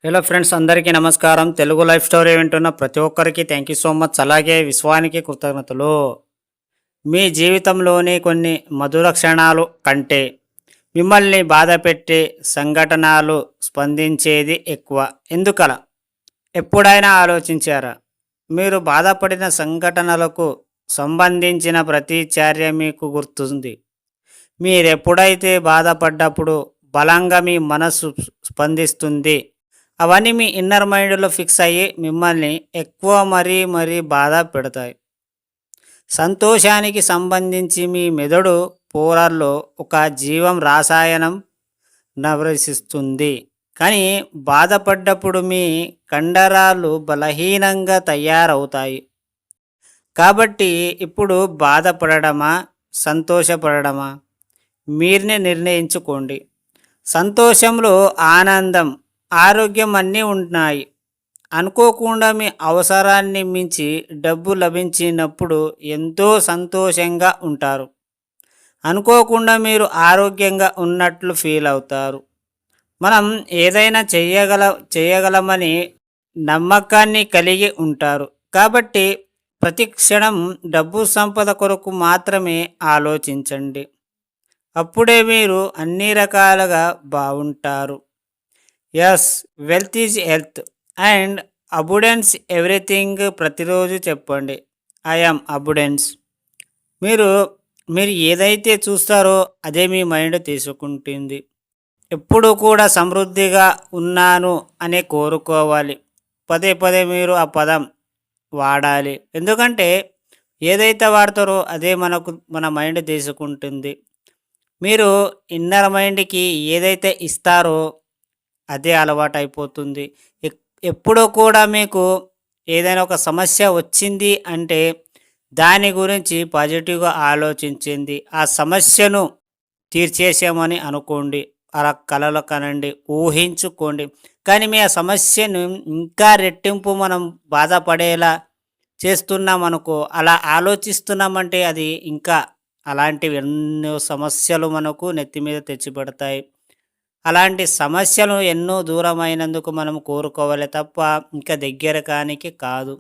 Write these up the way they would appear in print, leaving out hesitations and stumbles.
Hello friends, అందరికీ నమస్కారం. Telugu life story వింటున్న ప్రతి ఒక్కరికి థ్యాంక్ యూ సో మచ్. అలాగే విశ్వానికి కృతజ్ఞతలు. మీ జీవితంలోని కొన్ని మధుర క్షణాలు కంటే మిమ్మల్ని బాధ పెట్టే సంఘటనలు స్పందించేది ఎక్కువ. ఎందుకలా? ఎప్పుడైనా ఆలోచించారా? మీరు బాధపడిన సంఘటనలకు సంబంధించిన ప్రతి చర్య మీకు గుర్తుంది. మీరెప్పుడైతే బాధపడ్డప్పుడు బలంగా మీ మనసు స్పందిస్తుంది. అవన్నీ మీ ఇన్నర్ మైండ్లో ఫిక్స్ అయ్యి మిమ్మల్ని ఎక్కువ మరీ బాధ పెడతాయి. సంతోషానికి సంబంధించి మీ మెదడు పోరాల్లో ఒక జీవం రసాయనం ప్రవేశిస్తుంది. కానీ బాధపడ్డప్పుడు మీ కండరాలు బలహీనంగా తయారవుతాయి. కాబట్టి ఇప్పుడు బాధపడడమా, సంతోషపడడమా మీరునే నిర్ణయించుకోండి. సంతోషంలో ఆనందం, ఆరోగ్యం అన్నీ ఉన్నాయి. అనుకోకుండా మీ అవసరాన్ని మించి డబ్బు లభించినప్పుడు ఎంతో సంతోషంగా ఉంటారు. అనుకోకుండా మీరు ఆరోగ్యంగా ఉన్నట్లు ఫీల్ అవుతారు. మనం ఏదైనా చేయగలమని నమ్మకాన్ని కలిగి ఉంటారు. కాబట్టి ప్రతి క్షణం డబ్బు సంపద కొరకు మాత్రమే ఆలోచించండి. అప్పుడే మీరు అన్ని రకాలుగా బాగుంటారు. Yes, wealth is health and abundance everything. ప్రతిరోజు చెప్పండి, ఐ యామ్ అబుడెన్స్. మీరు మీరు ఏదైతే చూస్తారో అదే మీ మైండ్ తీసుకుంటుంది. ఎప్పుడు కూడా సమృద్ధిగా ఉన్నాను అనే కోరుకోవాలి. పదే పదే మీరు ఆ పదం వాడాలి. ఎందుకంటే ఏదైతే వాడతారో అదే మన మైండ్ తీసుకుంటుంది. మీరు ఇన్నర్ మైండ్కి ఏదైతే ఇస్తారో అదే అలవాటు అయిపోతుంది. ఎప్పుడో కూడా మీకు ఏదైనా ఒక సమస్య వచ్చింది అంటే దాని గురించి పాజిటివ్గా ఆలోచించింది, ఆ సమస్యను తీర్చేసామని అనుకోండి. అలా కలలు కనండి, ఊహించుకోండి. కానీ మీ ఆ సమస్యను ఇంకా రెట్టింపు మనం బాధపడేలా చేస్తున్నామనుకో, అలా ఆలోచిస్తున్నామంటే అది ఇంకా అలాంటివి ఎన్నో సమస్యలు మనకు నెత్తి మీద తెచ్చిపెడతాయి. అలాంటి సమస్యలు ఎన్నో దూరమైనందుకు మనం కోరుకోవాలి తప్ప ఇంకా దగ్గర కానికి కాదు.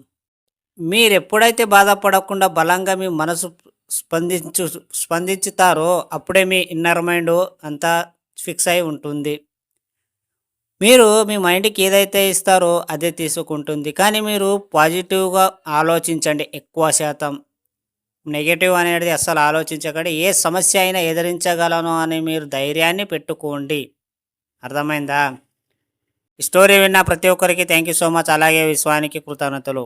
మీరెప్పుడైతే బాధపడకుండా బలంగా మీ మనసు స్పందించుతారో అప్పుడే మీ ఇన్నర్ మైండ్ అంతా ఫిక్స్ అయి ఉంటుంది. మీరు మీ మైండ్కి ఏదైతే ఇస్తారో అదే తీసుకుంటుంది. కానీ మీరు పాజిటివ్గా ఆలోచించండి. ఎక్కువ శాతం నెగటివ్ అనేది అస్సలు ఆలోచించకండి. ఏ సమస్య అయినా ఎదిరించగలను అని మీరు ధైర్యాన్ని పెట్టుకోండి. అర్థమైందా? ఈ స్టోరీ విన్న ప్రతి ఒక్కరికి థ్యాంక్ యూ సో మచ్. అలాగే విశ్వానికి కృతజ్ఞతలు.